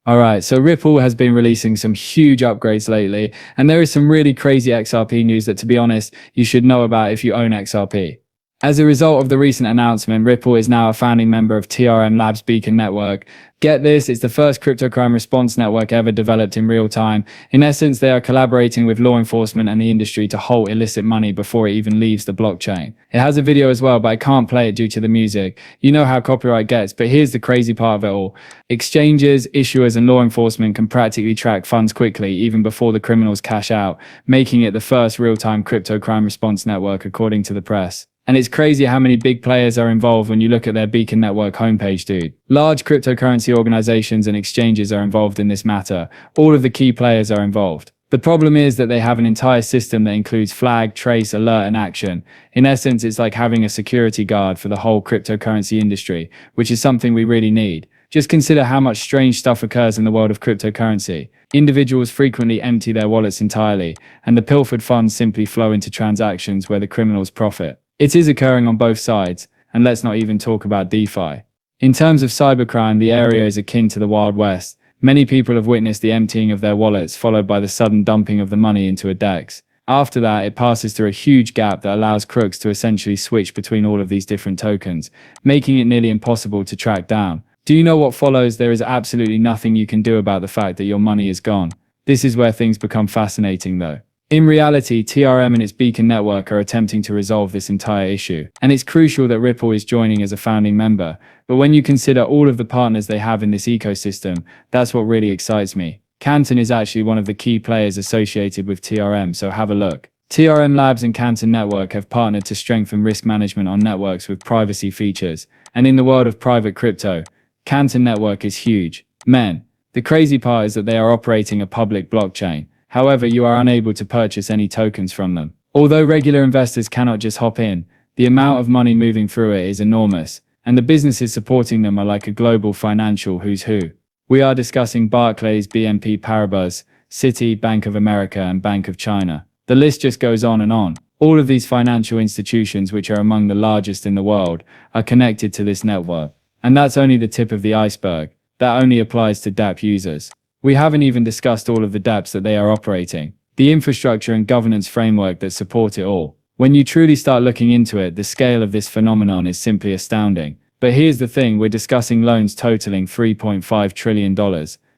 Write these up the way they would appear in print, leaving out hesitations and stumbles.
Alright, so Ripple has been releasing some huge upgrades lately, and there is some really crazy XRP news that, to be honest, you should know about if you own XRP. As a result of the recent announcement, Ripple is now a founding member of TRM Labs Beacon Network. Get this, it's the first crypto crime response network ever developed in real time. In essence, they are collaborating with law enforcement and the industry to halt illicit money before it even leaves the blockchain. It has a video as well, but I can't play it due to the music. You know how copyright gets, but here's the crazy part of it all. Exchanges, issuers, and law enforcement can practically track funds quickly, even before the criminals cash out, making it the first real-time crypto crime response network, according to the press. And it's crazy how many big players are involved when you look at their Beacon Network homepage, dude. Large cryptocurrency organizations and exchanges are involved in this matter. All of the key players are involved. The problem is that they have an entire system that includes flag, trace, alert, and action. In essence, it's like having a security guard for the whole cryptocurrency industry, which is something we really need. Just consider how much strange stuff occurs in the world of cryptocurrency. Individuals frequently empty their wallets entirely, and the pilfered funds simply flow into transactions where the criminals profit. It is occurring on both sides, and let's not even talk about DeFi. In terms of cybercrime, the area is akin to the Wild West. Many people have witnessed the emptying of their wallets, followed by the sudden dumping of the money into a DEX. After that, it passes through a huge gap that allows crooks to essentially switch between all of these different tokens, making it nearly impossible to track down. Do you know what follows? There is absolutely nothing you can do about the fact that your money is gone. This is where things become fascinating, though. In reality, TRM and its Beacon network are attempting to resolve this entire issue, and it's crucial that Ripple is joining as a founding member. But when you consider all of the partners they have in this ecosystem, that's what really excites me. Canton is actually one of the key players associated with TRM, so have a look. TRM Labs and Canton Network have partnered to strengthen risk management on networks with privacy features, and in the world of private crypto, Canton Network is huge. Men, the crazy part is that they are operating a public blockchain. However, you are unable to purchase any tokens from them. Although regular investors cannot just hop in, the amount of money moving through it is enormous, and the businesses supporting them are like a global financial who's who. We are discussing Barclays, BNP Paribas, Citi, Bank of America, and Bank of China. The list just goes on and on. All of these financial institutions, which are among the largest in the world, are connected to this network. And that's only the tip of the iceberg. That only applies to DApp users. We haven't even discussed all of the dApps that they are operating, the infrastructure and governance framework that support it all. When you truly start looking into it, the scale of this phenomenon is simply astounding. But here's the thing, we're discussing loans totaling $3.5 trillion,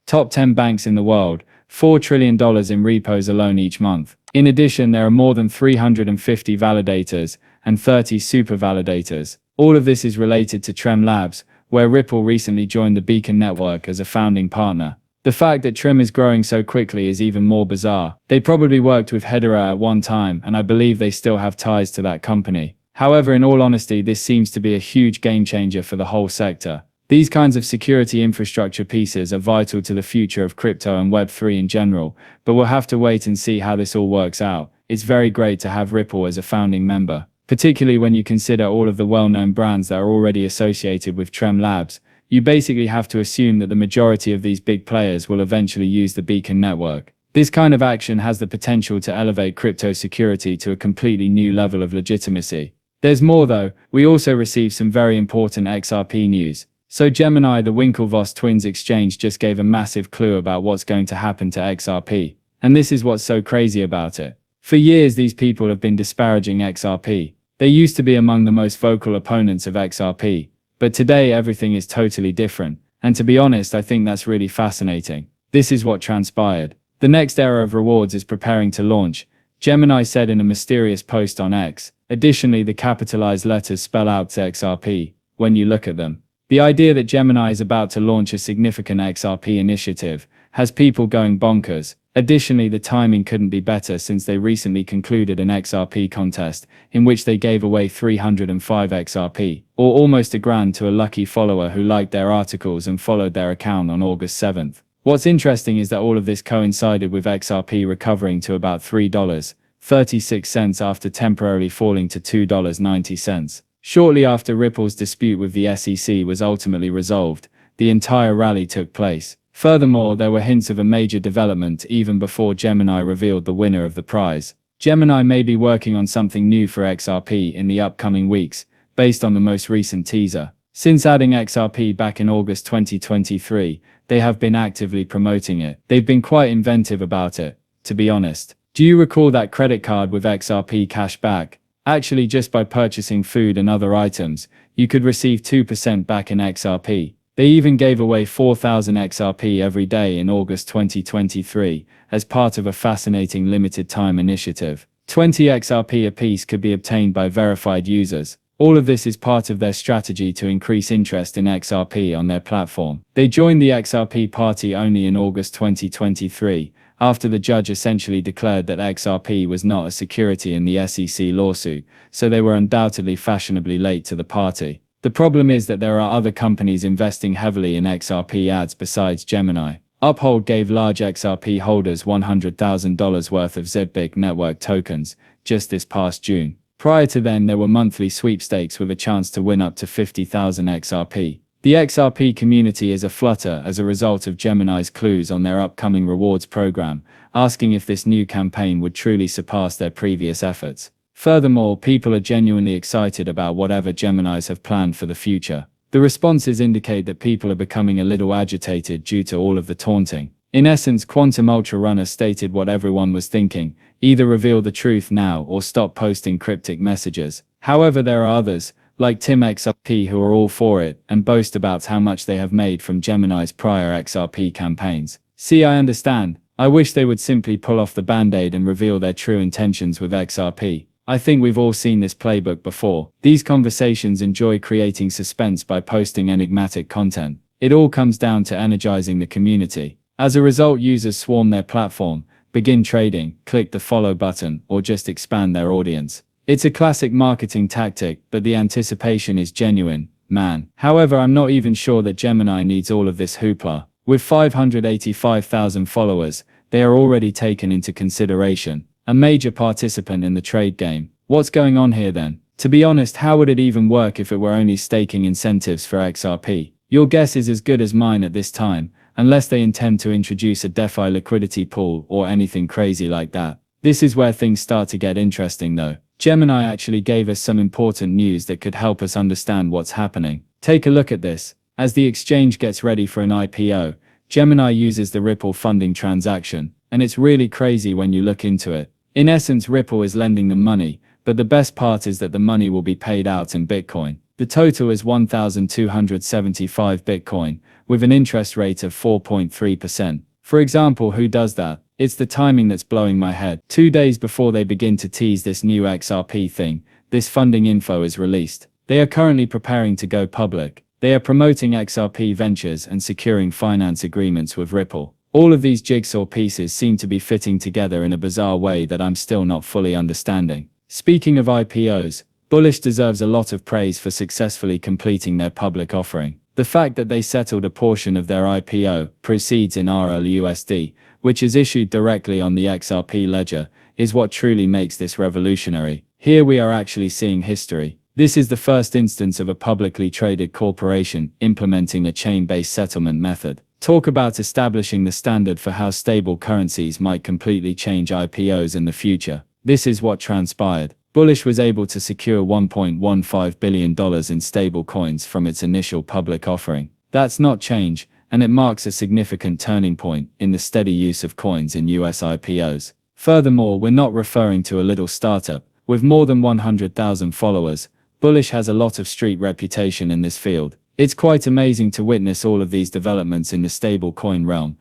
top 10 banks in the world, $4 trillion in repos alone each month. In addition, there are more than 350 validators and 30 super validators. All of this is related to TRM Labs, where Ripple recently joined the Beacon network as a founding partner. The fact that TRM is growing so quickly is even more bizarre. They probably worked with Hedera at one time, and I believe they still have ties to that company. However, in all honesty, this seems to be a huge game changer for the whole sector. These kinds of security infrastructure pieces are vital to the future of crypto and Web3 in general, but we'll have to wait and see how this all works out. It's very great to have Ripple as a founding member, particularly when you consider all of the well-known brands that are already associated with TRM Labs. You basically have to assume that the majority of these big players will eventually use the Beacon network. This kind of action has the potential to elevate crypto security to a completely new level of legitimacy. There's more though. We also received some very important XRP news. So Gemini, the Winklevoss twins exchange, just gave a massive clue about what's going to happen to XRP. And this is what's so crazy about it. For years, these people have been disparaging XRP. They used to be among the most vocal opponents of XRP. But today everything is totally different, and to be honest, I think that's really fascinating. This is what transpired. The next era of rewards is preparing to launch, Gemini said in a mysterious post on X. Additionally, the capitalized letters spell out XRP when you look at them. The idea that Gemini is about to launch a significant XRP initiative has people going bonkers. Additionally, the timing couldn't be better since they recently concluded an XRP contest in which they gave away 305 XRP, or almost $1,000 to a lucky follower who liked their articles and followed their account on August 7th. What's interesting is that all of this coincided with XRP recovering to about $3.36 after temporarily falling to $2.90. Shortly after Ripple's dispute with the SEC was ultimately resolved, the entire rally took place. Furthermore, there were hints of a major development even before Gemini revealed the winner of the prize. Gemini may be working on something new for XRP in the upcoming weeks, based on the most recent teaser. Since adding XRP back in August 2023, they have been actively promoting it. They've been quite inventive about it, to be honest. Do you recall that credit card with XRP cash back? Actually, just by purchasing food and other items, you could receive 2% back in XRP. They even gave away 4,000 XRP every day in August 2023 as part of a fascinating limited time initiative. 20 XRP apiece could be obtained by verified users. All of this is part of their strategy to increase interest in XRP on their platform. They joined the XRP party only in August 2023, after the judge essentially declared that XRP was not a security in the SEC lawsuit, so they were undoubtedly fashionably late to the party. The problem is that there are other companies investing heavily in XRP ads besides Gemini. Uphold gave large XRP holders $100,000 worth of ZBIC network tokens just this past June. Prior to then, there were monthly sweepstakes with a chance to win up to 50,000 XRP. The XRP community is aflutter as a result of Gemini's clues on their upcoming rewards program, asking if this new campaign would truly surpass their previous efforts. Furthermore, people are genuinely excited about whatever Geminis have planned for the future. The responses indicate that people are becoming a little agitated due to all of the taunting. In essence, Quantum Ultra Runner stated what everyone was thinking: either reveal the truth now or stop posting cryptic messages. However, there are others, like Tim XRP, who are all for it and boast about how much they have made from Gemini's prior XRP campaigns. See, I understand. I wish they would simply pull off the band-aid and reveal their true intentions with XRP. I think we've all seen this playbook before. These conversations enjoy creating suspense by posting enigmatic content. It all comes down to energizing the community. As a result, users swarm their platform, begin trading, click the follow button, or just expand their audience. It's a classic marketing tactic, but the anticipation is genuine, man. However, I'm not even sure that Gemini needs all of this hoopla. With 585,000 followers, they are already taken into consideration, a major participant in the trade game. What's going on here then? To be honest, how would it even work if it were only staking incentives for XRP? Your guess is as good as mine at this time, unless they intend to introduce a DeFi liquidity pool or anything crazy like that. This is where things start to get interesting though. Gemini actually gave us some important news that could help us understand what's happening. Take a look at this. As the exchange gets ready for an IPO, Gemini uses the Ripple funding transaction, and it's really crazy when you look into it. In essence, Ripple is lending them money, but the best part is that the money will be paid out in Bitcoin. The total is 1,275 Bitcoin, with an interest rate of 4.3%. For example, who does that? It's the timing that's blowing my head. 2 days before they begin to tease this new XRP thing, this funding info is released. They are currently preparing to go public. They are promoting XRP ventures and securing finance agreements with Ripple. All of these jigsaw pieces seem to be fitting together in a bizarre way that I'm still not fully understanding. Speaking of IPOs, Bullish deserves a lot of praise for successfully completing their public offering. The fact that they settled a portion of their IPO proceeds in RLUSD, which is issued directly on the XRP ledger, is what truly makes this revolutionary. Here we are actually seeing history. This is the first instance of a publicly traded corporation implementing a chain-based settlement method. Talk about establishing the standard for how stable currencies might completely change IPOs in the future. This is what transpired. Bullish was able to secure $1.15 billion in stable coins from its initial public offering. That's not change, and it marks a significant turning point in the steady use of coins in US IPOs. Furthermore, we're not referring to a little startup. With more than 100,000 followers, Bullish has a lot of street reputation in this field. It's quite amazing to witness all of these developments in the stable coin realm,